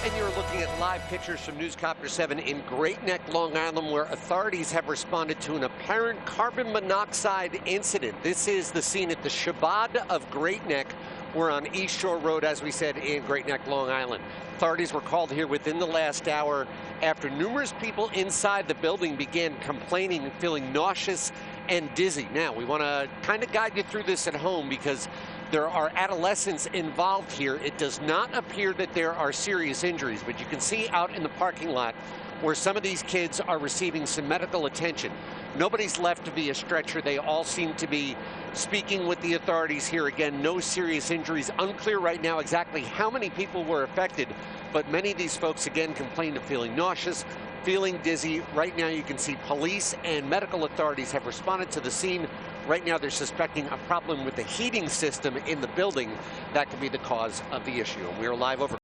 And you're looking at live pictures from Newscopter 7 in Great Neck, Long Island, where authorities have responded to an apparent carbon monoxide incident. This is the scene at the Chabad of Great Neck. We're on East Shore Road, as we said, in Great Neck, Long Island. Authorities were called here within the last hour after numerous people inside the building began complaining and feeling nauseous and dizzy. Now, we want to kind of guide you through this at home because there are adolescents involved here. It does not appear that there are serious injuries, but you can see out in the parking lot where some of these kids are receiving some medical attention. Nobody's left via stretcher. They all seem to be speaking with the authorities here. Again, no serious injuries. Unclear right now exactly how many people were affected, but many of these folks, again, complained of feeling nauseous, feeling dizzy. Right now, you can see police and medical authorities have responded to the scene. Right now, they're suspecting a problem with the heating system in the building. That could be the cause of the issue. We're live over